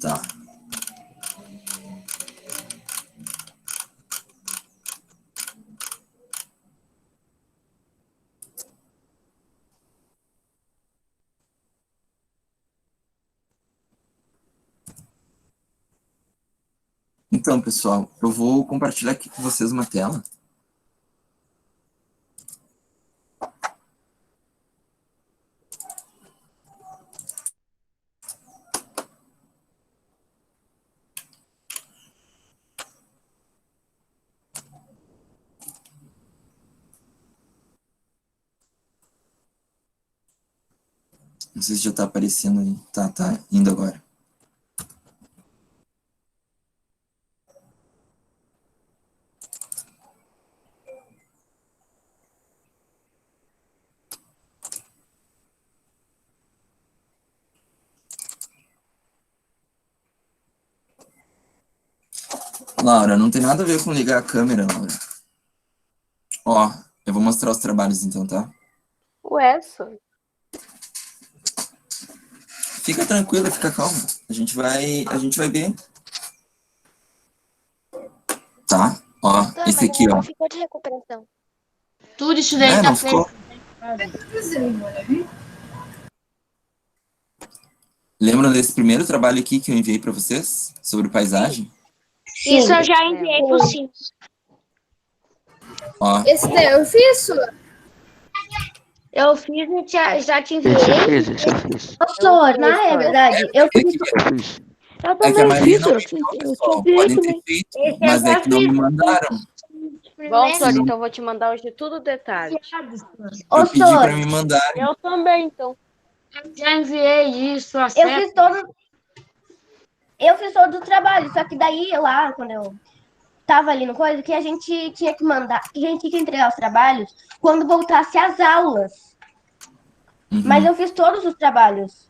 Tá. Então, pessoal, eu vou compartilhar aqui com vocês uma tela. Não sei se já tá aparecendo aí. Tá indo agora. Laura, não tem nada a ver com ligar a câmera, Laura. Ó, eu vou mostrar os trabalhos então, tá? Ué, só. Fica tranquila, fica calma. A gente vai ver. Tá? Ó, Doutor, esse mas aqui, ela ó. não ficou de recuperação. Tudo isso daí Não tá ficou? feito. Lembram desse primeiro trabalho aqui que eu enviei para vocês? Sobre paisagem? Isso eu já enviei por cima. Ó, Esse daí eu fiz, sua. Eu fiz e já te enviei. Esse eu fiz. Professor, não é verdade. Eu esse fiz. aqui, Eu fiz. Eu é que a também maioria fiz, não eu enviou, te pessoal. enviei Podem ter também. feito, Esse eu mas é já que não me fiz. mandaram. Bom, Sônia, Sim. então eu vou te mandar hoje tudo de tarde. Eu pedi Sônia, para me mandarem. Eu também, então. Já enviei isso, eu fiz todo. Eu fiz todo o trabalho, só que daí lá, quando eu tava ali no coisa, que a gente tinha que mandar, que a gente tinha que entregar os trabalhos quando voltasse às aulas. Mas eu fiz todos os trabalhos.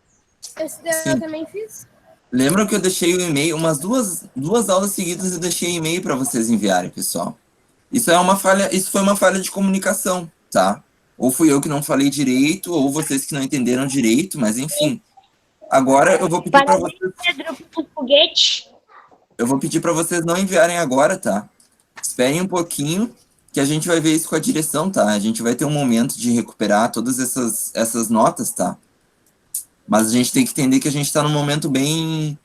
Esse daí Sim. eu também fiz. Lembram que eu deixei o e-mail, umas duas aulas seguidas eu deixei e-mail para vocês enviarem, pessoal. Isso foi uma falha de comunicação, tá? Ou fui eu que não falei direito, ou vocês que não entenderam direito, mas enfim. Agora eu vou pedir para vocês. Pedro, pro foguete. Eu vou pedir para vocês não enviarem agora, tá? Esperem um pouquinho, que a gente vai ver isso com a direção, tá? A gente vai ter um momento de recuperar todas essas notas, tá? Mas a gente tem que entender que a gente está num momento bem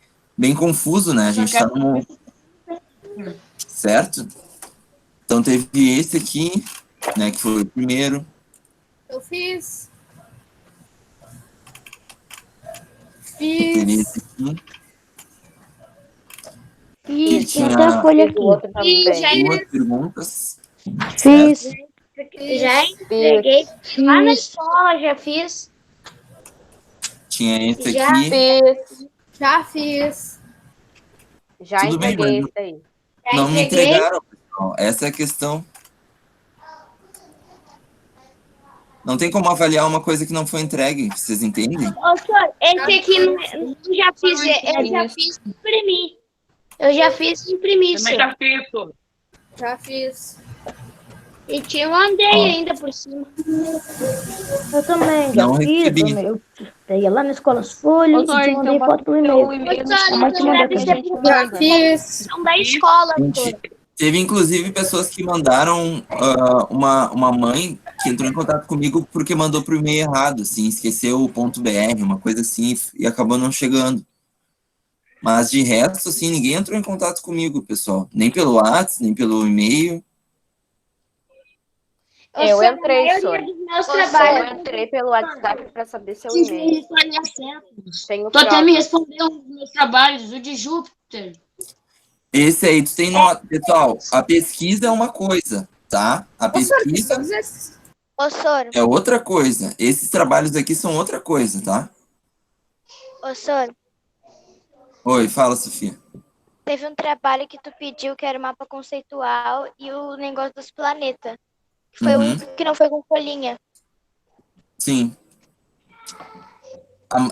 confuso, né? A gente está num... Certo? Então teve esse aqui, né? Que foi o primeiro. Eu fiz. Teve esse aqui. E tinha tem outra folha Fiz o outro aqui. também. duas perguntas. Fiz. certo? Já entreguei. Lá na escola já fiz. Tinha esse Já aqui. Fiz. Já fiz. Já Tudo bem, entreguei mas esse aí. Já não me entreguei. entregaram, pessoal. Essa é a questão. Não tem como avaliar uma coisa que não foi entregue, vocês entendem? Ô, senhor, esse aqui eu já fiz, eu já fiz imprimir. Eu já fiz imprimir, senhor. Já fiz. E te mandei ainda por cima. Eu também, já Não fiz. recebi. Eu ia lá na escola as folhas Ô, e te então mandei bota foto pelo o e-mail. e-mail no Doutor, chat Mas te então mandei deve pra ser gente. por Já fiz. questão da escola, Gente, doutor. teve inclusive pessoas que mandaram uma mãe que entrou em contato comigo porque mandou pro e-mail errado, assim, esqueceu o ponto .br, uma coisa assim, e acabou não chegando. Mas de resto, assim, ninguém entrou em contato comigo, pessoal. Nem pelo WhatsApp, nem pelo e-mail. Eu entrei, A Sônia. maioria dos meus Eu trabalhos. entrei pelo WhatsApp para saber seu e-mail. Tenho Tu até prova. me respondeu os meus trabalhos, o de Júpiter. Esse aí, tu tem nota. Pessoal, a pesquisa é uma coisa, tá? A pesquisa Ô, Soro, é outra coisa. Esses trabalhos aqui são outra coisa, tá? ô, Soro, Oi, fala, Sofia. teve um trabalho que tu pediu que era o mapa conceitual e o negócio dos planetas. Foi Uhum. um que não foi com folhinha. Sim.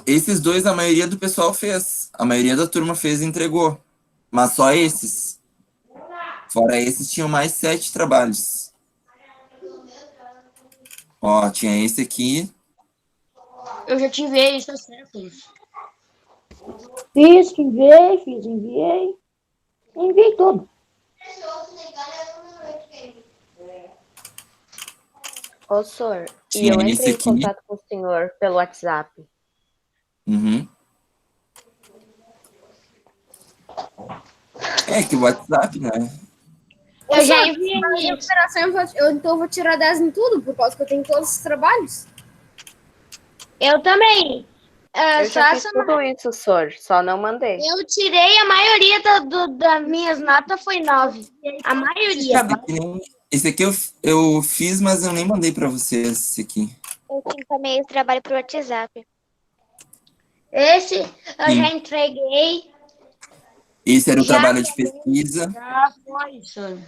Esses dois, a maioria do pessoal fez. A maioria da turma fez e entregou. Mas só esses. Fora esses, tinham mais 7 trabalhos. Ó, tinha esse aqui. Eu já te enviei, está certo. Enviei. Enviei tudo. Ô, senhor, e Tinha eu esse entrei em aqui. contato com o senhor pelo WhatsApp. Uhum. É que o WhatsApp, né? Eu já enviei. Então eu vou tirar 10 em tudo, por causa que eu tenho todos os trabalhos. Eu também. Eu Só já fiz essa tudo isso, senhor, só não mandei. Eu tirei a maioria das minhas notas foi 9. A maioria. Esse aqui eu fiz, mas eu nem mandei pra vocês esse aqui. Eu encaminhei o trabalho pro WhatsApp. Esse eu Sim. já entreguei. Esse era o Já trabalho de pesquisa. Já foi, senhor.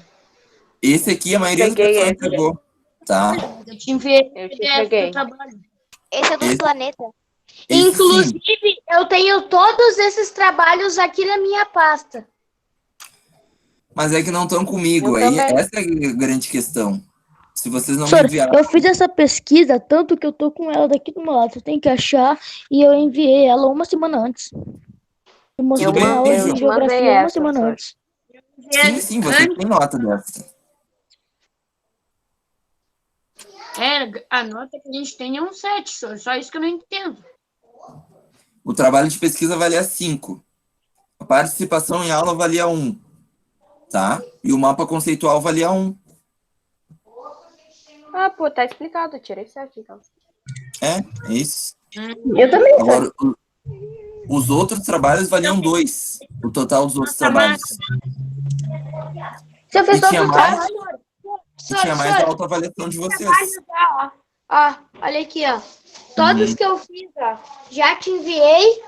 Esse aqui a maioria das Peguei pessoas esse. entregou, tá? Eu te enviei Eu te PDF entreguei. do trabalho. Esse é do Esse- planeta. Esse sim. Inclusive, eu tenho todos esses trabalhos aqui na minha pasta. Mas é que não estão comigo. Eu Aí também. essa é a grande questão. Se vocês não me Senhor, enviaram. eu fiz essa pesquisa, tanto que eu tô com ela daqui do meu lado. Você tem que achar, e eu enviei ela uma semana antes. Eu mostrei Tudo uma bem, aula eu de te geografia mandei uma essa, semana senhor. antes. Sim, você tem nota dessa. A nota que a gente tem é um 7, senhor. Só isso que eu não entendo. O trabalho de pesquisa valia 5. A participação em aula valia 1. Tá? E o mapa conceitual valia 1. Ah, pô, tá explicado, eu tirei 7, então. É isso. Eu também, senhor. Agora, os outros trabalhos valiam 2. O total dos outros trabalhos. Se eu fiz E todos tinha os mais, trabalhos. e tinha mais a autoavaliação de vocês. Ó, olha aqui, ó. Todos que eu fiz, ó, já te enviei.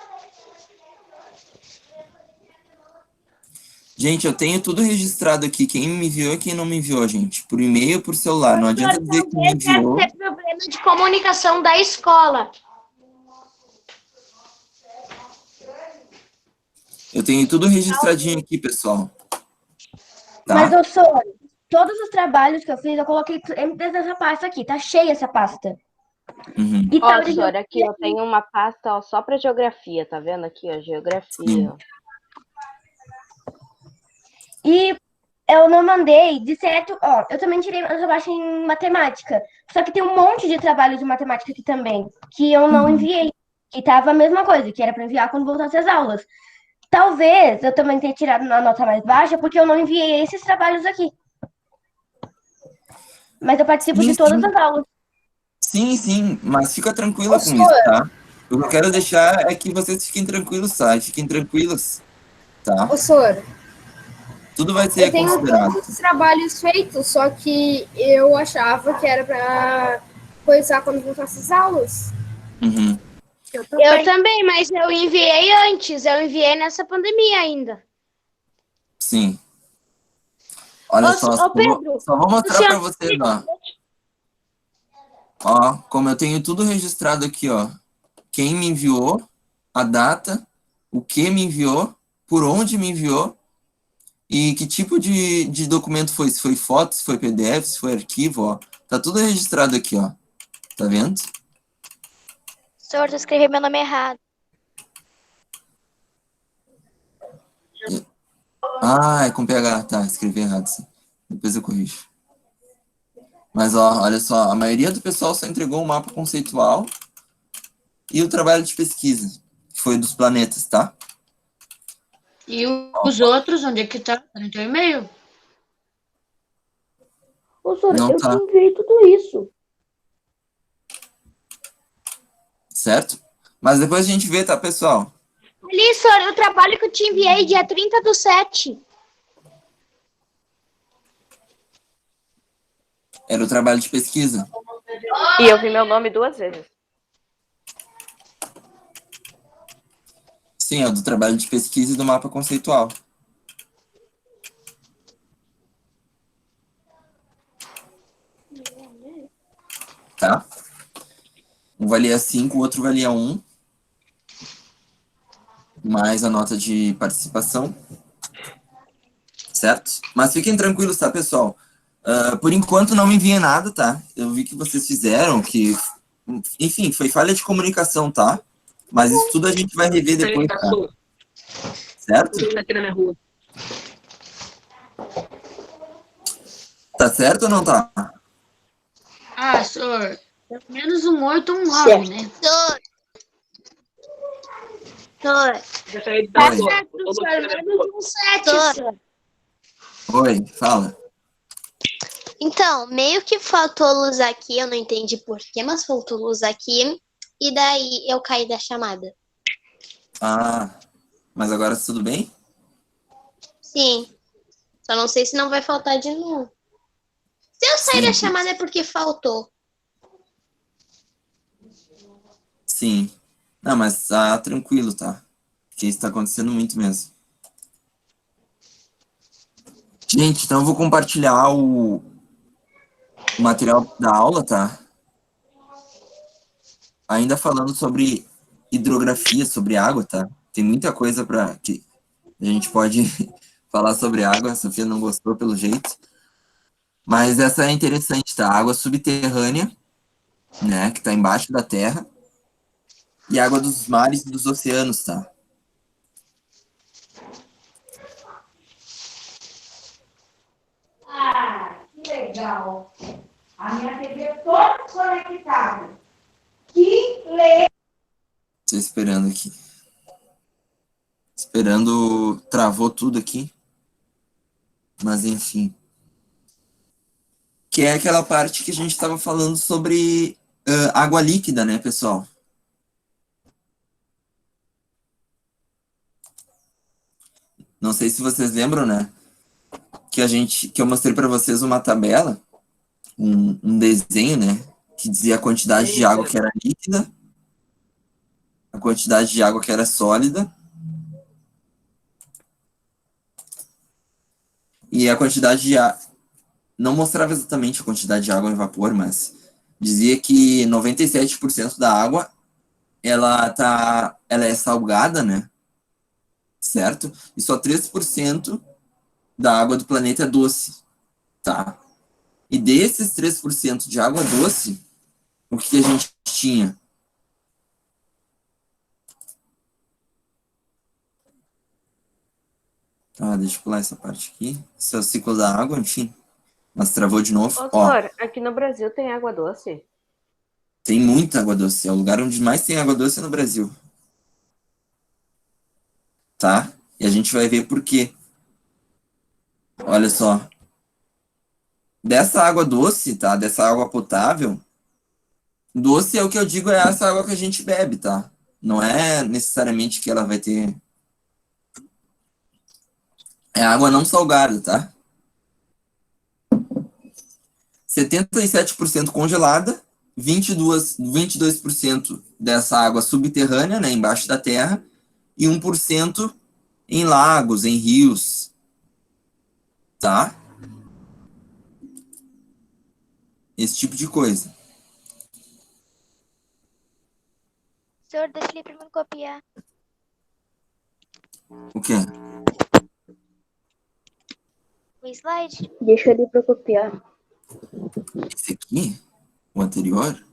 Gente, eu tenho tudo registrado aqui. Quem me enviou e quem não me enviou, gente. Por e-mail ou por celular. Não adianta dizer que me enviou. Deve ter problema de comunicação da escola. Eu tenho tudo registradinho aqui, pessoal. Tá? Mas, ô, senhor, todos os trabalhos que eu fiz, eu coloquei dentro dessa pasta aqui. Tá cheia essa pasta. Uhum. E Ó, tal de senhor, aqui eu tenho uma pasta ó, só pra geografia, tá vendo aqui, ó, geografia. Sim. Ó. E eu não mandei, de certo, ó, eu também tirei essa baixa em matemática. Só que tem um monte de trabalho de matemática aqui também, que eu não enviei. Que tava a mesma coisa, que era para enviar quando voltasse as aulas. Talvez eu também tenha tirado uma nota mais baixa, porque eu não enviei esses trabalhos aqui. Mas eu participo de todas as aulas. Sim, sim, mas fica tranquila com isso, tá? O que eu quero deixar é que vocês fiquem tranquilos, tá? Fiquem tranquilos, tá? Ô, senhor, Tudo vai ser eu tenho considerado. todos os trabalhos feitos, só que eu achava que era pra coisar quando voltasse as aulas. Uhum. Eu também, mas eu enviei antes. Eu enviei nessa pandemia ainda. Sim. Olha Ô, só, Pedro, só vou mostrar o pra senhor- vocês, ó. Ó, como eu tenho tudo registrado aqui, ó. Quem me enviou, a data, o que me enviou, por onde me enviou e que tipo de documento foi. Se foi foto, se foi PDF, se foi arquivo, ó. Tá tudo registrado aqui, ó. Tá vendo? Senhor, tu escreveu meu nome errado. Ah, é com PH. Tá, escrevi errado, sim. Depois eu corrijo. Mas, ó, olha só. A maioria do pessoal só entregou o mapa conceitual e o trabalho de pesquisa, que foi dos planetas, tá? E os outros, onde é que tá? Tá no teu e-mail? Ô, senhor, Não eu tá. te enviei tudo isso. Certo? Mas depois a gente vê, tá, pessoal? Ali, senhor, o trabalho que eu te enviei dia 30/7. Era o trabalho de pesquisa. E eu vi meu nome 2 vezes. Sim, é o do trabalho de pesquisa e do mapa conceitual. Tá? Um valia 5, o outro valia 1. Mais a nota de participação. Certo? Mas fiquem tranquilos, tá, pessoal? Por enquanto não me enviem nada, tá? Eu vi que vocês fizeram, que... Enfim, foi falha de comunicação, tá? Mas isso tudo a gente vai rever depois, tá? Certo? Aqui na minha rua. Tá certo ou não tá? Ah, senhor. Pelo menos um 8 ou um 9, né? Senhor, Tá Oi. certo, senhor. Menos um 7, Senhor. senhor. Oi, fala. Então, meio que faltou luz aqui, eu não entendi por quê, mas faltou luz aqui. E daí eu caí da chamada. Ah, mas agora tudo bem? Sim. Só não sei se não vai faltar de novo. Se eu sair Sim. da chamada é porque faltou. Sim. Não, mas tá tranquilo, tá? Porque isso tá acontecendo muito mesmo. Gente, então eu vou compartilhar o material da aula, tá? Ainda falando sobre hidrografia, sobre água, tá? Tem muita coisa para que a gente pode falar sobre água. A Sofia não gostou pelo jeito. Mas essa é interessante, tá? Água subterrânea, né? Que tá embaixo da terra. E água dos mares e dos oceanos, tá? Que legal. A minha TV toda conectada. Que legal. Tô esperando aqui. Esperando. Travou tudo aqui. Mas enfim. Que é aquela parte que a gente estava falando sobre água líquida, né, pessoal? Não sei se vocês lembram, né? Que eu mostrei para vocês uma tabela, um desenho, né? Que dizia a quantidade de água que era líquida, a quantidade de água que era sólida e a quantidade de água. Não mostrava exatamente a quantidade de água em vapor, mas dizia que 97% da água ela é salgada, né? Certo? E só 3% da água do planeta é doce, tá? E desses 3% de água doce, o que a gente tinha? Ah, deixa eu pular essa parte aqui. Esse é o ciclo da água, enfim. Mas travou de novo. Ô, Ó, senhor, aqui no Brasil tem água doce? tem muita água doce. É o lugar onde mais tem água doce no Brasil. Tá? E a gente vai ver por quê. Olha só. Dessa água doce, tá? Dessa água potável. Doce é o que eu digo, é essa água que a gente bebe, tá? Não é necessariamente que ela vai ter. É água não salgada, tá? 77% congelada, 22% dessa água subterrânea, né, embaixo da terra, e 1% em lagos, em rios, tá? Esse tipo de coisa. Senhor, deixa ele primeiro copiar. O quê? O slide. Deixa ele pra copiar. Esse aqui? O anterior?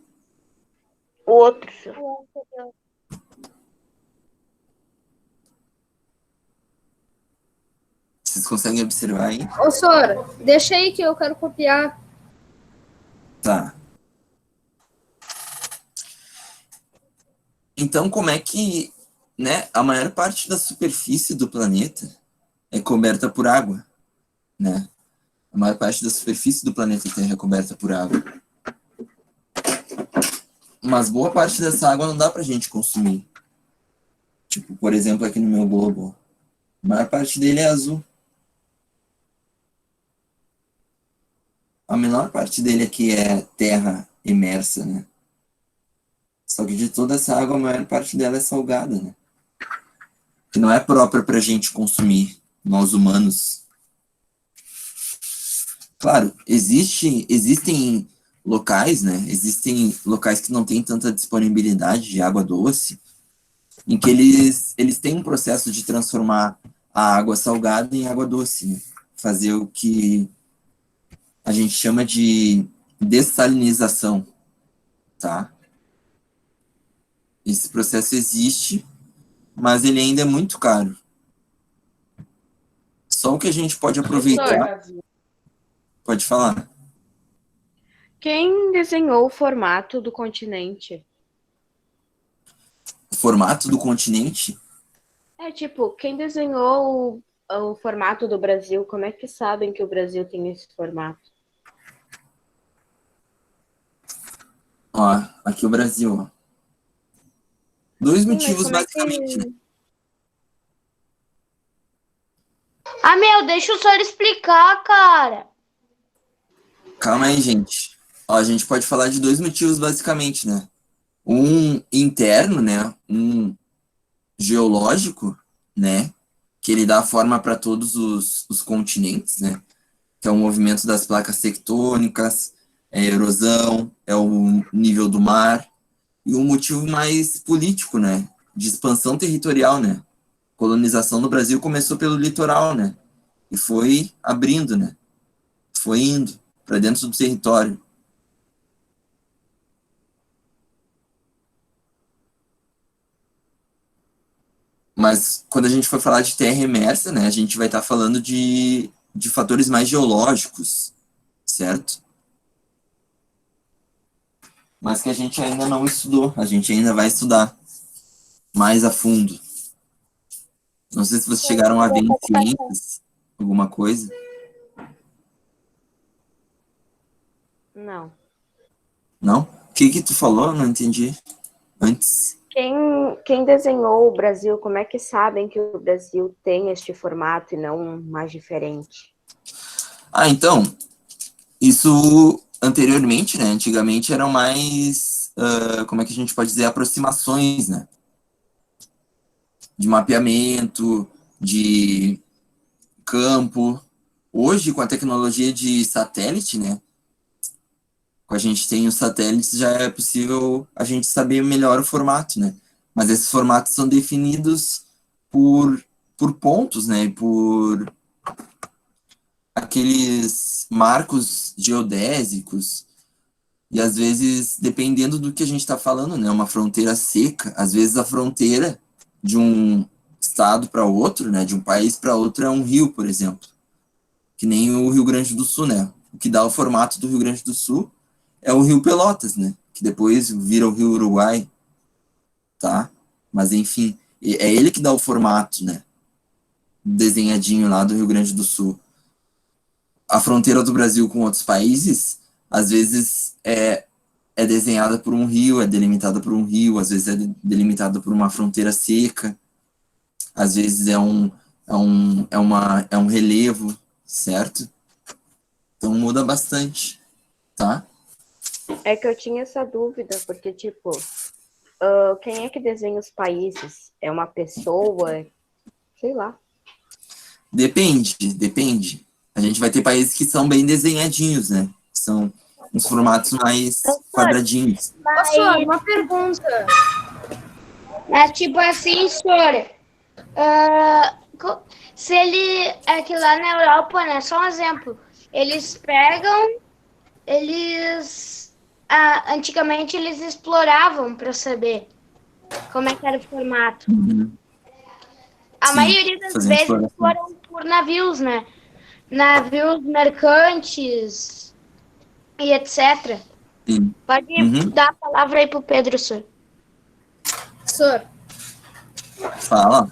O outro, senhor. O anterior. Vocês conseguem observar aí? Ô, Sora, deixa aí que eu quero copiar. Tá. Então, como é que, né, a maior parte da superfície do planeta é coberta por água, né? A maior parte da superfície do planeta Terra é coberta por água. Mas boa parte dessa água não dá pra gente consumir. Tipo, por exemplo, aqui no meu globo, a maior parte dele é azul. A menor parte dele aqui é terra imersa, né? Só que de toda essa água, a maior parte dela é salgada, né? Que não é própria pra gente consumir, nós humanos. Claro, existem locais, né? Existem locais que não têm tanta disponibilidade de água doce, em que eles têm um processo de transformar a água salgada em água doce, né? Fazer o que a gente chama de dessalinização, tá? Esse processo existe, mas ele ainda é muito caro. Só o que a gente pode aproveitar... Pode falar. Quem desenhou o formato do continente? O formato do continente? É tipo, quem desenhou o formato do Brasil? Como é que sabem que o Brasil tem esse formato? Ó, aqui o Brasil, ó. Dois Sim, mas motivos, como é que- basicamente, né? Ah, meu, deixa o senhor explicar, cara. Calma aí, gente. Ó, a gente pode falar de dois motivos, basicamente, né? Um interno, né? Um geológico, né? Que ele dá forma para todos os continentes, né? Que é o movimento das placas tectônicas, é a erosão, é o nível do mar. E um motivo mais político, né? De expansão territorial, né? Colonização no Brasil começou pelo litoral, né? E foi abrindo, né? Foi indo para dentro do território. Mas quando a gente for falar de terra imersa, né, a gente vai estar falando de fatores mais geológicos, certo? Mas que a gente ainda não estudou, a gente ainda vai estudar mais a fundo. Não sei se vocês chegaram a ver em ciências alguma coisa. Não. Não? O que tu falou? Não entendi. Antes. Quem desenhou o Brasil, como é que sabem que o Brasil tem este formato e não um mais diferente? Ah, então, isso anteriormente, né? Antigamente eram mais, como é que a gente pode dizer, aproximações, né? De mapeamento, de campo. Hoje, com a tecnologia de satélite, né? A gente tem os satélites, já é possível a gente saber melhor o formato, né? Mas esses formatos são definidos por pontos, né? Por aqueles marcos geodésicos. E às vezes, dependendo do que a gente está falando, né? Uma fronteira seca, às vezes a fronteira de um estado para outro, né? De um país para outro é um rio, por exemplo. Que nem o Rio Grande do Sul, né? O que dá o formato do Rio Grande do Sul é o Rio Pelotas, né? Que depois vira o Rio Uruguai, tá? Mas enfim, é ele que dá o formato, né? Desenhadinho lá do Rio Grande do Sul. A fronteira do Brasil com outros países, às vezes é desenhada por um rio, é delimitada por um rio, às vezes é delimitada por uma fronteira seca, às vezes é um relevo, certo? Então muda bastante, tá? É que eu tinha essa dúvida, porque, tipo, quem é que desenha os países? É uma pessoa? Sei lá. Depende. A gente vai ter países que são bem desenhadinhos, né? São uns formatos mais quadradinhos. Só uma pergunta. Mas, tipo assim, senhor, se ele, é que lá na Europa, né, só um exemplo, antigamente eles exploravam para saber como é que era o formato. A Sim, maioria das fazendo vezes exploração. foram por navios, né? Navios mercantes e etc. Sim. Pode dar a palavra aí pro Pedro, senhor. Sor, Fala.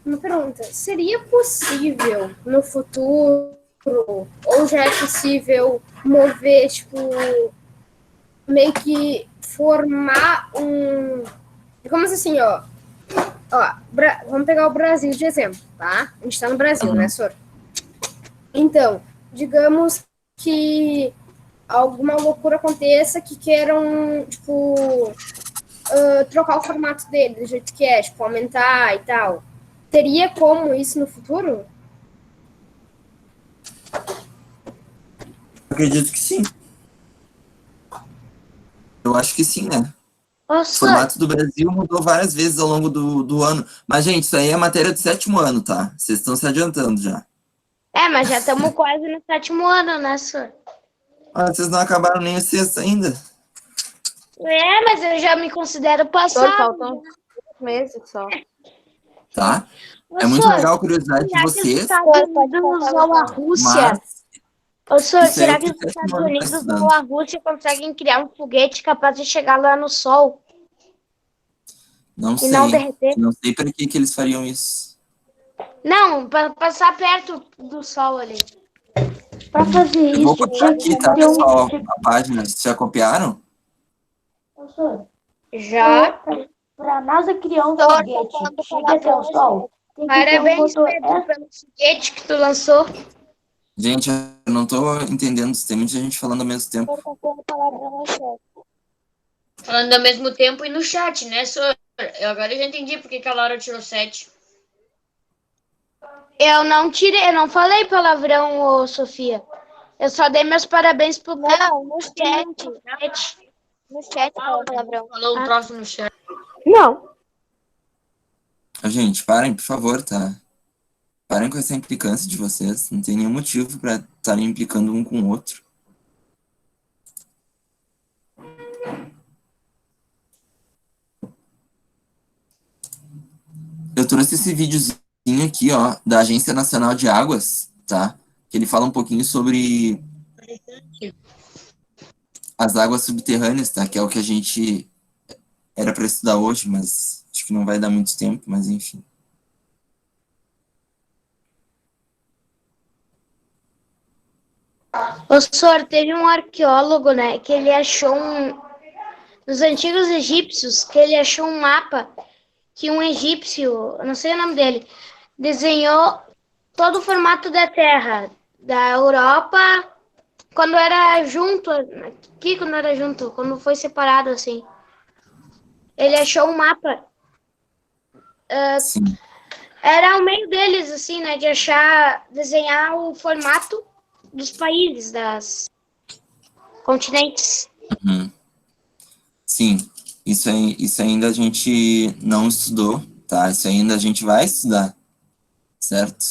uma pergunta. Seria possível no futuro, ou já é possível mover, tipo, meio que formar um... Digamos assim, ó. Vamos pegar o Brasil de exemplo, tá? A gente tá no Brasil, né, Sor? Então, digamos que alguma loucura aconteça que queiram, tipo, trocar o formato dele do jeito que é, tipo, aumentar e tal. Teria como isso no futuro? Acredito que sim. Eu acho que sim, né? O Nossa, formato do Brasil mudou várias vezes ao longo do ano. Mas, gente, isso aí é matéria do 7º ano, tá? Vocês estão se adiantando já. mas já estamos quase no 7º ano, né, senhor? Ah, vocês não acabaram nem o 6º ainda. Mas eu já me considero Sor, passado. faltam 2 meses só. Tá? Ô, É muito senhor, legal a curiosidade de será que os vocês, Estados Unidos ou a Rússia... mas Ô, senhor, isso aí é será o que que os o Estados Testimônio está Unidos estudando. ou a Rússia conseguem criar um foguete capaz de chegar lá no Sol Não e não sei. derreter? Não sei para que eles fariam isso. Não, para passar perto do Sol ali. Pra fazer Eu vou isso, copiar tinha aqui, que tá, ter um... pessoal? A página. Vocês já copiaram? Já. Pra NASA criar um Tô foguete, falando chega até o Sol, tem que ter um Parabéns, motor Pedro, pelo foguete que tu lançou. Gente, eu não tô entendendo. Tem muita gente falando ao mesmo tempo. Falando ao mesmo tempo e no chat, né, senhor? Agora eu já entendi porque que a Laura tirou 7. Eu não tirei, eu não falei palavrão, ô, Sofia. Eu só dei meus parabéns pro Pedro. Não, no chat. No chat falou palavrão. Falou um troço no chat. Não. Gente, parem, por favor, tá? Parem com essa implicância de vocês. Não tem nenhum motivo para estarem implicando um com o outro. Eu trouxe esse videozinho aqui, ó, da Agência Nacional de Águas, tá? Que ele fala um pouquinho sobre as águas subterrâneas, tá? Que é o que a gente era para estudar hoje, mas acho que não vai dar muito tempo, mas enfim. O senhor, teve um arqueólogo, né, que ele achou nos antigos egípcios, que ele achou um mapa que um egípcio, não sei o nome dele, desenhou todo o formato da Terra, da Europa, quando era junto, quando foi separado, assim. Ele achou um mapa. Sim. Era o meio deles, assim, né, de desenhar o formato dos países, das continentes. Uhum. Sim, isso ainda a gente não estudou, tá? Isso ainda a gente vai estudar, certo?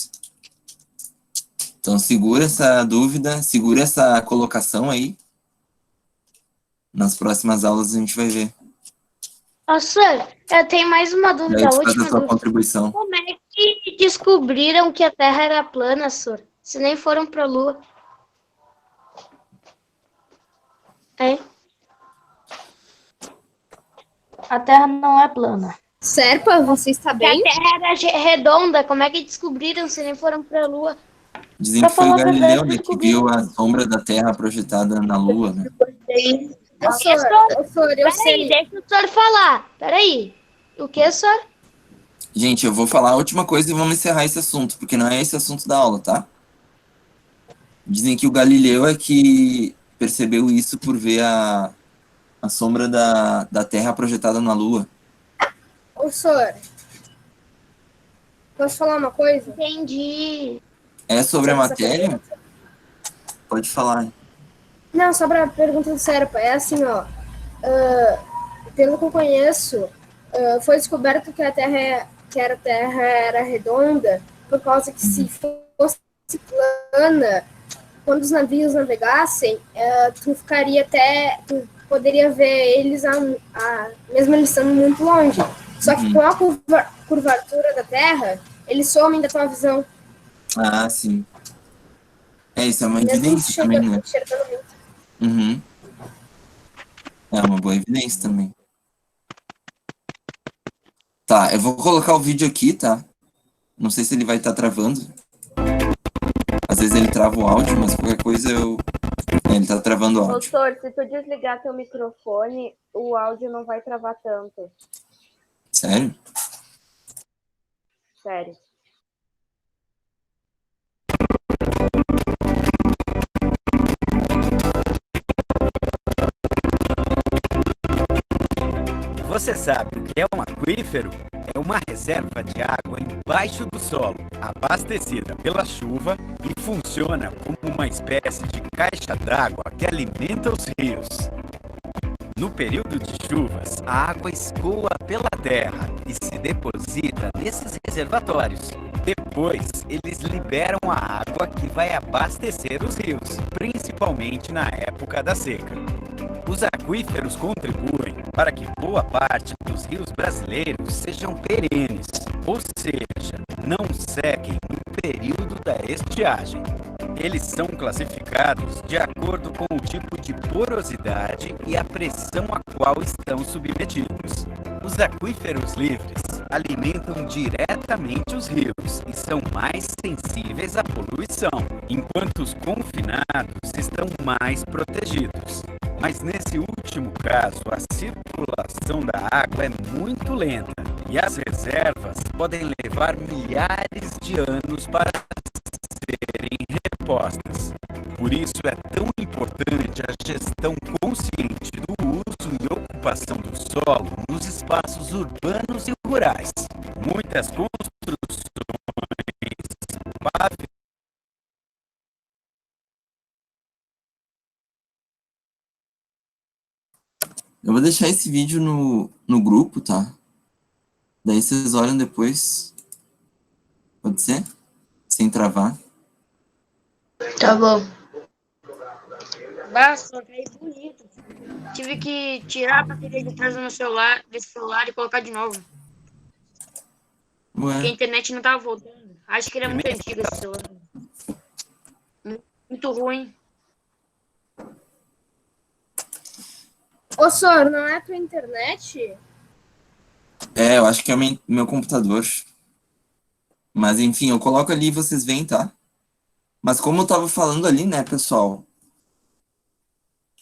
Então segura essa dúvida, segura essa colocação aí. Nas próximas aulas a gente vai ver. Ô, senhor, eu tenho mais uma Daí dúvida, a tu faz última a tua dúvida. contribuição. Como é que descobriram que a Terra era plana, senhor? Se nem foram para a Lua. É? A Terra não é plana. Serpa, você está Se a bem? Terra era redonda, como é que descobriram se nem foram para a Lua? Dizem Pra que foi o falar a verdade, Galileu, né, que descobri. viu a sombra da Terra projetada na Lua, né? Ô, senhor, eu Peraí, sei. deixa o senhor falar. Peraí. O que, senhor? Gente, eu vou falar a última coisa e vamos encerrar esse assunto, porque não é esse assunto da aula, tá? Dizem que o Galileu é que percebeu isso por ver a sombra da Terra projetada na Lua. Ô, senhor, posso falar uma coisa? Entendi. É sobre a matéria? Pode falar. Não, só pra pergunta do Serpa. É assim, ó. Pelo que eu conheço, foi descoberto que a Terra era redonda por causa que se fosse plana, quando os navios navegassem, tu poderia ver eles mesmo eles estando muito longe. Só que com a curvatura da Terra, eles somem da tua visão. Ah, sim. Isso é uma Mesmo evidência também, né? enxergando muito. Uhum. É uma boa evidência também. Tá, eu vou colocar o vídeo aqui, tá? Não sei se ele vai estar travando. Às vezes ele trava o áudio, mas qualquer coisa ele tá travando o áudio. Doutor, se tu desligar teu microfone, o áudio não vai travar tanto. Sério? Sério. Você sabe o que é um aquífero? É uma reserva de água embaixo do solo, abastecida pela chuva e funciona como uma espécie de caixa d'água que alimenta os rios. No período de chuvas, a água escoa pela terra e se deposita nesses reservatórios. Depois, eles liberam a água que vai abastecer os rios, principalmente na época da seca. Os aquíferos contribuem para que boa parte dos rios brasileiros sejam perenes, ou seja, não sequem no período da estiagem. Eles são classificados de acordo com o tipo de porosidade e a pressão a qual estão submetidos. Os aquíferos livres alimentam diretamente os rios e são mais sensíveis à poluição, enquanto os confinados estão mais protegidos. Mas nesse último caso, a circulação da água é muito lenta e as reservas podem levar milhares de anos para serem repostas. Por isso é tão importante a gestão consciente do uso e ocupação do solo nos espaços urbanos e rurais. Muitas construções Eu vou deixar esse vídeo no grupo, tá? Daí vocês olham depois. Pode ser? Sem travar. Tá bom. Basta, caí bonito. Tive que tirar a bateria de trás do meu celular, desse celular e colocar de novo. Porque a Ué, internet não tava voltando. Acho que ele é muito antigo esse celular. Muito ruim. Ô, Sor, não é tua internet? eu acho que é o meu computador. Mas enfim, eu coloco ali e vocês veem, tá? Mas como eu tava falando ali, né, pessoal?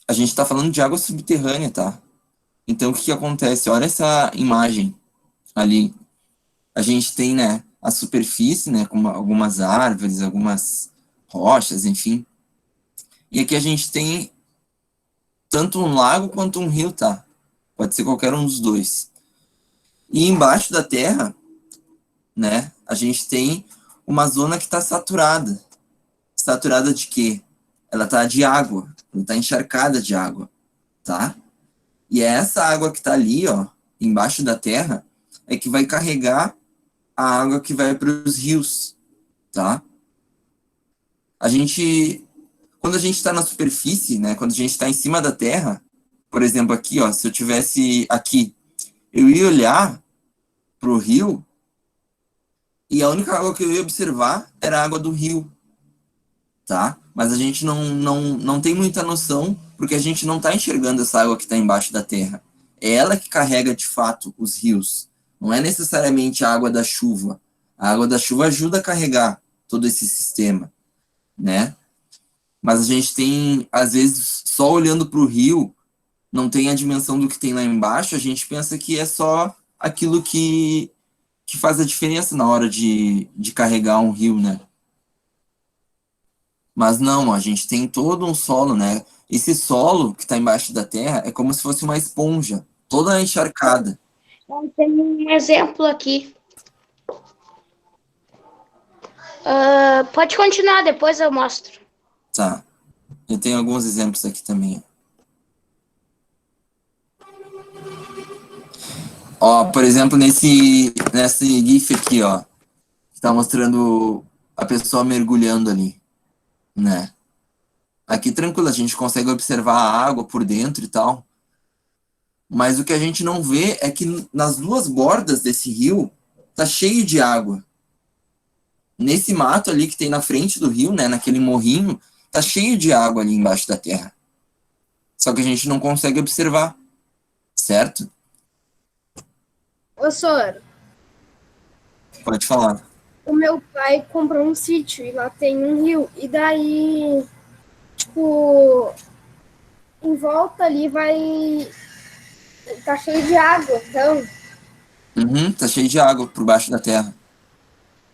A gente tá falando de água subterrânea, tá? Então o que que acontece? Olha essa imagem ali. A gente tem, né, a superfície, né, com algumas árvores, algumas rochas, enfim. E aqui a gente tem tanto um lago quanto um rio, tá? Pode ser qualquer um dos dois. E embaixo da terra, né, a gente tem uma zona que está saturada. Saturada de quê? Ela tá de água, ela tá encharcada de água, tá? E é essa água que tá ali, ó, embaixo da terra, é que vai carregar a água que vai para os rios, tá? Quando a gente está na superfície, né, quando a gente está em cima da terra, por exemplo, aqui, ó, se eu tivesse aqui, eu ia olhar pro rio e a única água que eu ia observar era a água do rio, tá? Mas a gente não tem muita noção, porque a gente não está enxergando essa água que está embaixo da terra. É ela que carrega, de fato, os rios. Não é necessariamente a água da chuva. A água da chuva ajuda a carregar todo esse sistema, né? Mas a gente tem, às vezes, só olhando para o rio, não tem a dimensão do que tem lá embaixo, a gente pensa que é só aquilo que faz a diferença na hora de carregar um rio, né? Mas não, a gente tem todo um solo, né? Esse solo que está embaixo da terra é como se fosse uma esponja, toda encharcada. Tem um exemplo aqui. Pode continuar, depois eu mostro. Tá. Eu tenho alguns exemplos aqui também. Ó, por exemplo, nesse GIF aqui, ó, que tá mostrando a pessoa mergulhando ali, né? Aqui tranquilo, a gente consegue observar a água por dentro e tal. Mas o que a gente não vê é que nas duas bordas desse rio tá cheio de água. Nesse mato ali que tem na frente do rio, né, naquele morrinho, tá cheio de água ali embaixo da terra. Só que a gente não consegue observar, certo? Ô, Sor, Pode falar. o meu pai comprou um sítio e lá tem um rio. E daí, tipo, em volta ali tá cheio de água, então. Tá cheio de água por baixo da terra.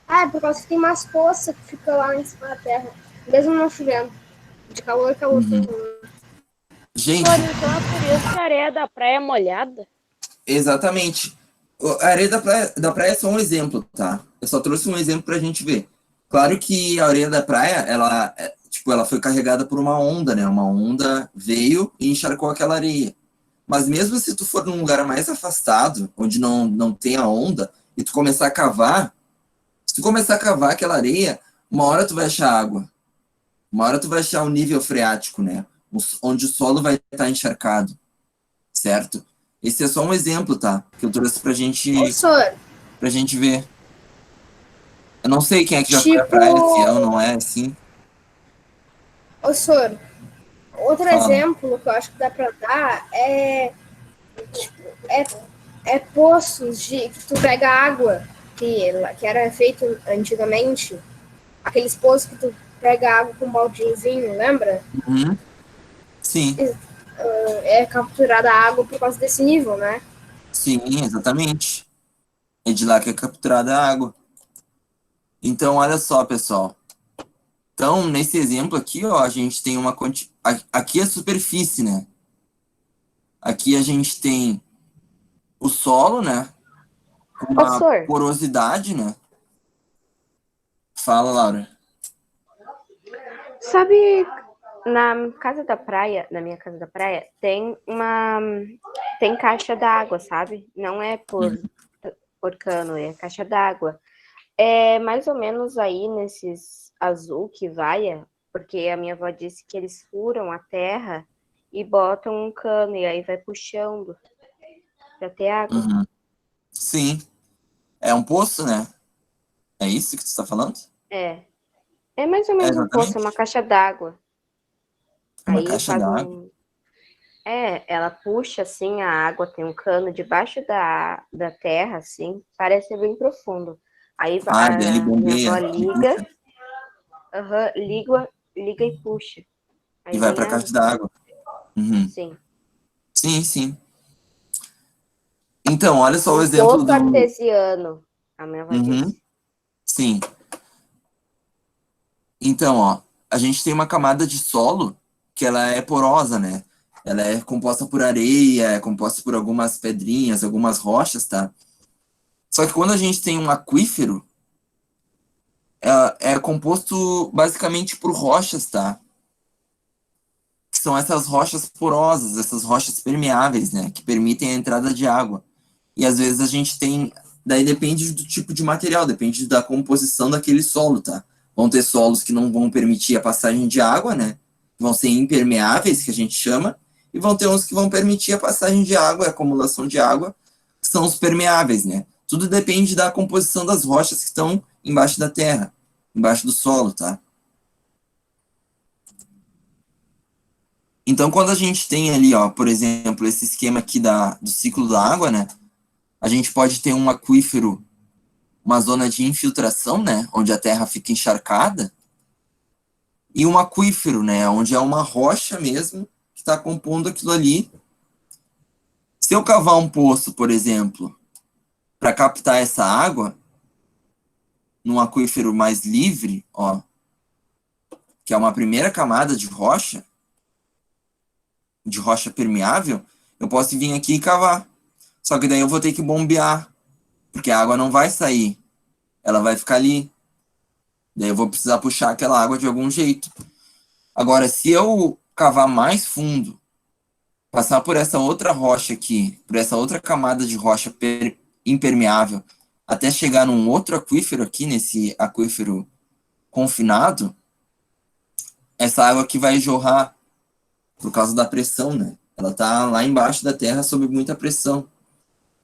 Ah, é por causa que tem umas poças que ficam lá em cima da terra, mesmo não chovendo. De calor, calor. Gente, Então é por isso que a areia da praia é molhada? exatamente. A areia da praia é só um exemplo, tá? Eu só trouxe um exemplo pra gente ver. Claro que a areia da praia, ela foi carregada por uma onda, né? Uma onda veio e encharcou aquela areia. Mas mesmo se tu for num lugar mais afastado, onde não tem a onda, e tu começar a cavar, se tu começar a cavar aquela areia, uma hora tu vai achar água. Uma hora tu vai achar um nível freático, né? onde o solo vai estar encharcado, certo? Esse é só um exemplo, tá? Que eu trouxe pra gente Professor, ver. Eu não sei quem é que já foi à tipo, praia, se é ou não é, assim. professor, outro Fala. exemplo que eu acho que dá pra dar é poços de que tu pega água, que era feito antigamente, aqueles poços que tu pega água com um baldinhozinho, lembra? Uhum. Sim, É capturada a água por causa desse nível, né? sim, exatamente. É de lá que é capturada a água. Então, olha só, pessoal. Então, nesse exemplo aqui, ó, a gente tem uma aqui é a superfície, né? Aqui a gente tem o solo, né? Com uma Professor, porosidade, né? Fala, Laura. sabe, na minha casa da praia, tem caixa d'água, sabe? Não é por cano, é caixa d'água. É mais ou menos aí nesses azul que vai, porque a minha avó disse que eles furam a terra e botam um cano e aí vai puxando para ter água. Uhum. Sim. É um poço, né? É isso que tu está falando? É. É mais ou É, menos um poço, exatamente. é uma caixa d'água. É uma Aí caixa faz d'água. um. Ela puxa assim a água, tem um cano debaixo da terra, assim, parece ser bem profundo. Aí Ah, daí ele a minha avó bombeia e liga, puxa liga e puxa. e Aí vai vem para a água. caixa d'água. Uhum. Sim. Sim, sim. Então, olha só o Um exemplo poço do. artesiano, a minha avó Uhum. disse. Sim. Então, ó, a gente tem uma camada de solo que ela é porosa, né? Ela é composta por areia, é composta por algumas pedrinhas, algumas rochas, tá? Só que quando a gente tem um aquífero, é composto basicamente por rochas, tá? Que são essas rochas porosas, essas rochas permeáveis, né? Que permitem a entrada de água. E às vezes a gente tem. Daí depende do tipo de material, depende da composição daquele solo, tá? Vão ter solos que não vão permitir a passagem de água, né? Vão ser impermeáveis, que a gente chama, e vão ter uns que vão permitir a passagem de água, a acumulação de água, que são os permeáveis, né? Tudo depende da composição das rochas que estão embaixo da terra, embaixo do solo, tá? Então, quando a gente tem ali, ó, por exemplo, esse esquema aqui do ciclo da água, né? A gente pode ter um aquífero, uma zona de infiltração, né, onde a terra fica encharcada, e um aquífero, né, onde é uma rocha mesmo que está compondo aquilo ali. Se eu cavar um poço, por exemplo, para captar essa água, num aquífero mais livre, ó, que é uma primeira camada de rocha permeável, eu posso vir aqui e cavar. Só que daí eu vou ter que bombear, porque a água não vai sair, ela vai ficar ali. Daí eu vou precisar puxar aquela água de algum jeito. Agora, se eu cavar mais fundo, passar por essa outra rocha aqui, por essa outra camada de rocha impermeável, até chegar num outro aquífero aqui, nesse aquífero confinado, essa água aqui vai jorrar por causa da pressão, né? Ela tá lá embaixo da terra sob muita pressão.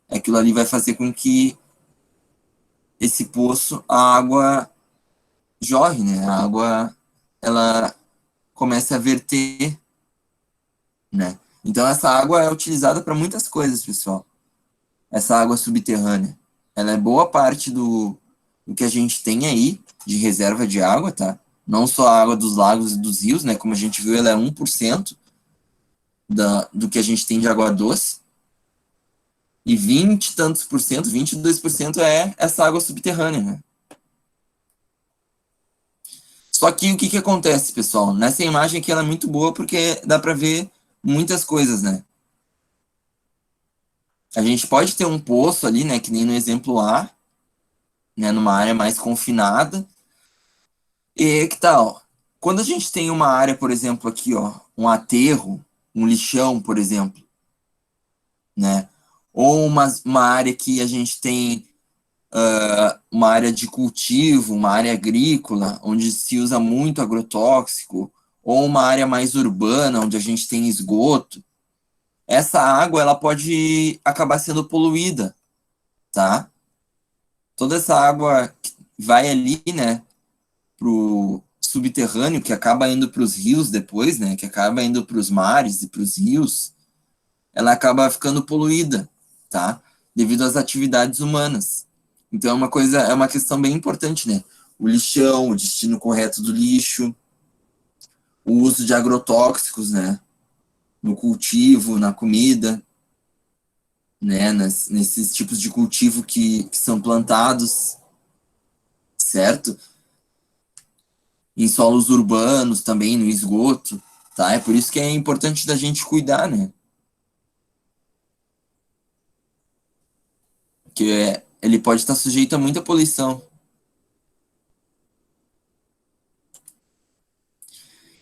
Aquilo ali vai fazer com que esse poço, a água jorre, né? A água, ela comece a verter, né? Então essa água é utilizada para muitas coisas, pessoal. Essa água subterrânea. Ela é boa parte do que a gente tem aí de reserva de água, tá? Não só a água dos lagos e dos rios, né? Como a gente viu, ela é 1% do que a gente tem de água doce. E 20 e tantos por cento, 22% é essa água subterrânea, né? Só que o que que acontece, pessoal? Nessa imagem aqui ela é muito boa porque dá para ver muitas coisas, né? A gente pode ter um poço ali, né, que nem no exemplo A, né, numa área mais confinada. E que tal? Quando a gente tem uma área, por exemplo, aqui, ó, um aterro, um lixão, por exemplo, né? Ou uma área que a gente tem uma área de cultivo, uma área agrícola, onde se usa muito agrotóxico, ou uma área mais urbana, onde a gente tem esgoto, essa água ela pode acabar sendo poluída, tá? Toda essa água que vai ali, né, pro subterrâneo, que acaba indo para os rios depois, né, que acaba indo para os mares e para os rios, ela acaba ficando poluída, tá? Devido às atividades humanas. Então é uma questão bem importante, né? O lixão, o destino correto do lixo, o uso de agrotóxicos, né? No cultivo, na comida, né? Nesses tipos de cultivo que são plantados, certo? Em solos urbanos também, no esgoto, tá? É por isso que é importante da gente cuidar, né? Porque ele pode estar sujeito a muita poluição.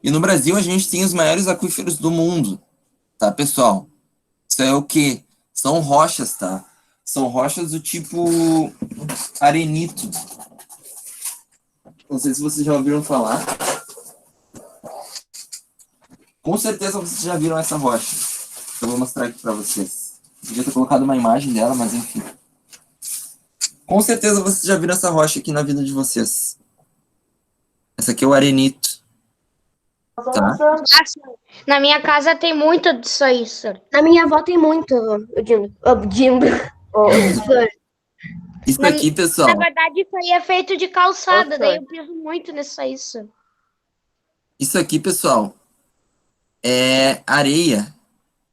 E no Brasil a gente tem os maiores aquíferos do mundo, tá, pessoal? Isso é o quê? São rochas, tá? São rochas do tipo arenito. Não sei se vocês já ouviram falar. Com certeza vocês já viram essa rocha. Eu vou mostrar aqui para vocês. Eu podia ter colocado uma imagem dela, mas enfim. Com certeza vocês já viram essa rocha aqui na vida de vocês. Essa aqui é o arenito. Tá? Na minha casa tem muito disso aí, senhor. Na minha avó tem muito, Dindo. Isso aqui, pessoal. Na verdade, isso aí é feito de calçada, Ô, daí senhor. eu piso muito nisso aí, senhor. Isso aqui, pessoal, é areia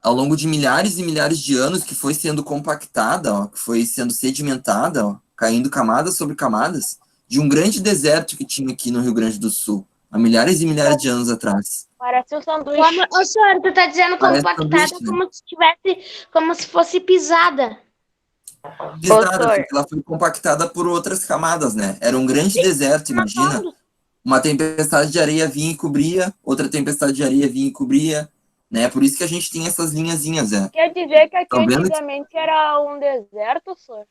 ao longo de milhares e milhares de anos que foi sendo compactada, ó, que foi sendo sedimentada, ó, caindo camadas sobre camadas, de um grande deserto que tinha aqui no Rio Grande do Sul, há milhares e milhares de anos atrás. Parece um sanduíche. Ô, senhor, tu tá dizendo Parece compactada sanduíche, né? como se tivesse, como se fosse pisada. Pesada, senhor. porque ela foi compactada por outras camadas, né? Era um grande deserto, imagina. Uma tempestade de areia vinha e cobria, outra tempestade de areia vinha e cobria, né? Por isso que a gente tem essas linhazinhas, é. Quer dizer que aqui Tão vendo? antigamente era um deserto, senhor?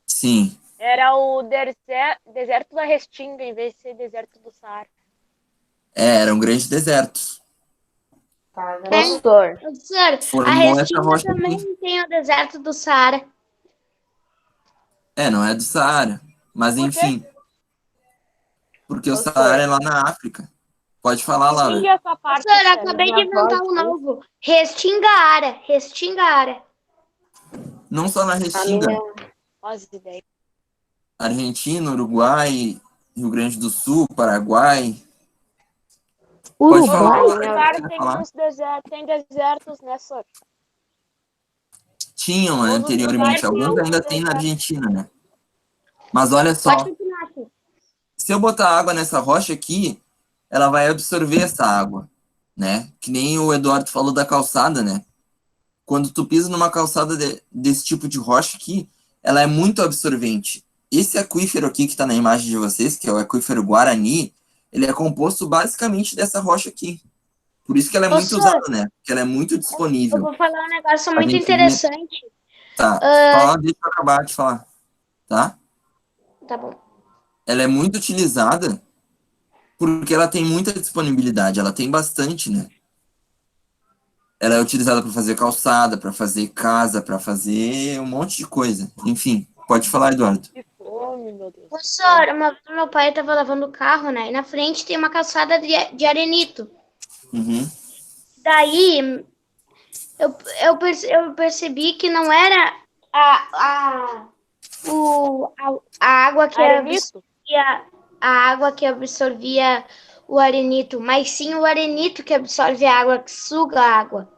Sim. Era o deserto da Restinga, em vez de ser deserto do Saara. Era um grande deserto. Pastor. Ô, senhor, a Formou essa Restinga rocha também aqui. tem o deserto do Saara. Não é do Saara. Mas Por quê? enfim. Porque o Doutor. Saara é lá na África. Pode falar, Laura. Entendi essa parte. Senhor, sério. acabei de minha inventar avó um novo. Restingaara. Restingaara. Não só na A Restinga. minha, Faz ideia. Argentina, Uruguai, Rio Grande do Sul, Paraguai. Pode falar, Uruguai? Laura. Cara, Quer tem falar? uns desertos, tem desertos, né, senhor? Tinham, né, Todos os anteriormente. lugares Alguns têm ainda um tem na deserto. Argentina, né? Mas olha só. Pode continuar, senhor. Se eu botar água nessa rocha aqui, ela vai absorver essa água, né? Que nem o Eduardo falou da calçada, né? Quando tu pisa numa calçada desse tipo de rocha aqui, ela é muito absorvente. Esse aquífero aqui que tá na imagem de vocês, que é o aquífero Guarani, ele é composto basicamente dessa rocha aqui. Por isso que ela é Ô, muito senhor, usada, né? Porque ela é muito eu disponível. vou falar um negócio A muito gente interessante. Tá, deixa eu acabar de falar, tá? Tá bom. Ela é muito utilizada porque ela tem muita disponibilidade, ela tem bastante, né? Ela é utilizada para fazer calçada, para fazer casa, para fazer um monte de coisa. Enfim, pode falar, Eduardo. Que fome, meu Deus. Ô, senhor, uma vez meu pai estava lavando o carro, né? E na frente tem uma calçada de arenito. Uhum. Daí, eu percebi que não era a água que Arenito? a água que absorvia o arenito, mas sim o arenito que absorve a água, que suga a água.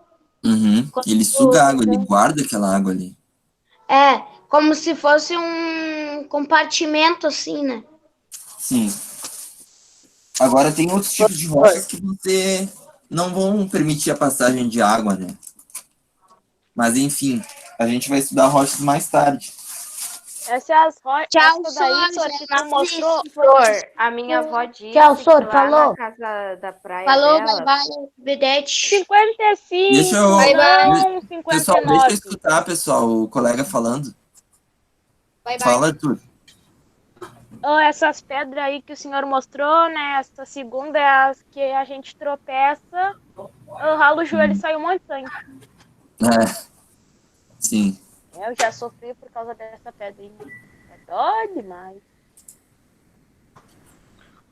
Uhum. Ele suga a água, ele guarda aquela água ali. É, como se fosse um compartimento assim, né? Sim. Agora tem outros tipos de rochas que você não vão permitir a passagem de água, né? Mas enfim, a gente vai estudar rochas mais tarde. Essa é as rochas. Tchau, Essa daí, senhor, senhor, que tu mostrou. Senhor, a minha avó disse Tchau, senhor, que lá falou. na casa da praia Falou, dela, bye bye, Bedete. 55, Deixa eu- não Pessoal, 59. deixa eu escutar, pessoal, o colega falando. Bye bye. Fala, Arthur. essas pedras aí que o senhor mostrou, né? Essa segunda é as que a gente tropeça, rala o joelho e sai um monte de sangue. Sim. Eu já sofri por causa dessa pedra aí. É dó demais.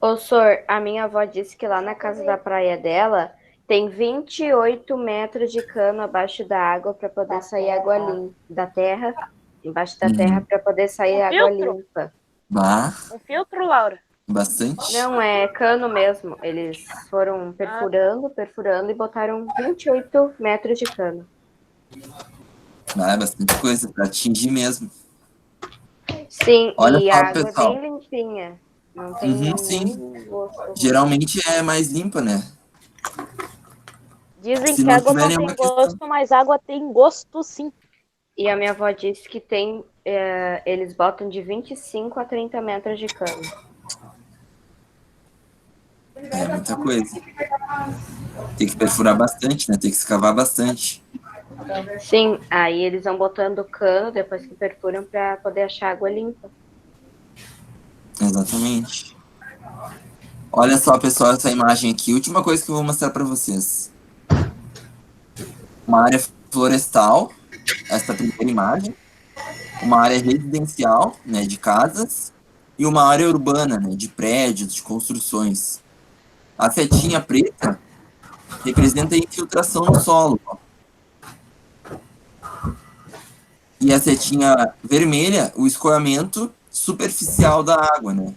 Ô, Sor, a minha avó disse que lá na casa da praia dela tem 28 metros de cano abaixo da água para poder sair água limpa da terra, embaixo da terra para poder sair água limpa. Bah, Um filtro, Laura? bastante. Não, é cano mesmo. Eles foram perfurando e botaram 28 metros de cano. É bastante coisa para atingir mesmo. Sim, Olha e só, a água pessoal. é bem limpinha. Não tem Sim. nenhum gosto ruim. Geralmente é mais limpa, né? Dizem Se que não água tiver não nenhuma tem questão. gosto, mas água tem gosto sim. E a minha avó disse que tem, eles botam de 25 a 30 metros de cano. É muita coisa. Tem que perfurar bastante, né? Tem que escavar bastante. Sim, aí eles vão botando cano depois que perfuram para poder achar água limpa. Exatamente. Olha só, pessoal, essa imagem aqui. Última coisa que eu vou mostrar para vocês. Uma área florestal, essa primeira imagem. Uma área residencial, né, de casas. E uma área urbana, né, de prédios, de construções. A setinha preta representa a infiltração no solo. Ó. E a setinha vermelha, o escoamento superficial da água, né?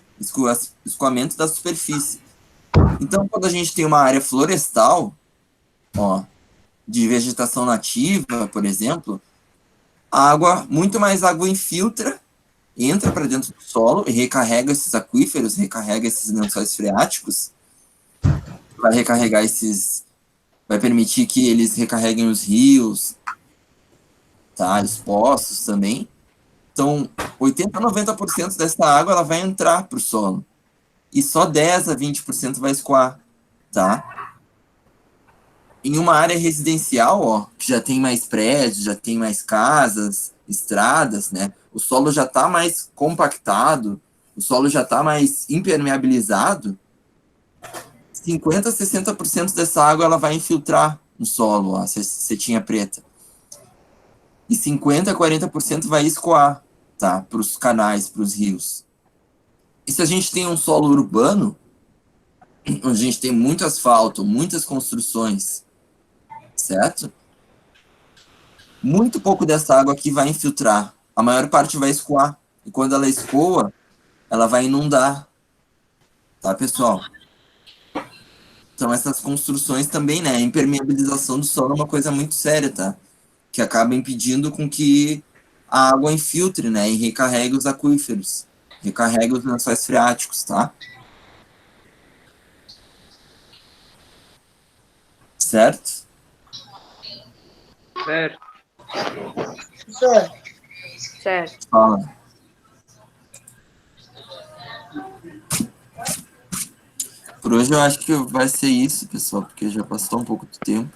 Escoamento da superfície. Então, quando a gente tem uma área florestal, ó, de vegetação nativa, por exemplo, muito mais água infiltra, entra para dentro do solo e recarrega esses aquíferos, recarrega esses lençóis freáticos, vai permitir que eles recarreguem os rios, tá? Os poços também. Então, 80 a 90% dessa água ela vai entrar para o solo. E só 10 a 20% vai escoar, tá? Em uma área residencial, ó, que já tem mais prédios, já tem mais casas, estradas, né? O solo já está mais compactado, o solo já está mais impermeabilizado. 50 a 60% dessa água ela vai infiltrar no solo, ó, a setinha preta. E 50 a 40% vai escoar, tá? Para os canais, para os rios. E se a gente tem um solo urbano, onde a gente tem muito asfalto, muitas construções, certo? Muito pouco dessa água aqui vai infiltrar. A maior parte vai escoar. E quando ela escoa, ela vai inundar. Tá, pessoal? Então, essas construções também, né? A impermeabilização do solo é uma coisa muito séria, tá? Que acaba impedindo com que a água infiltre, né? E recarregue os aquíferos. Recarregue os lençóis freáticos, tá? Certo? Certo. Fala. Por hoje eu acho que vai ser isso, pessoal, porque já passou um pouco do tempo.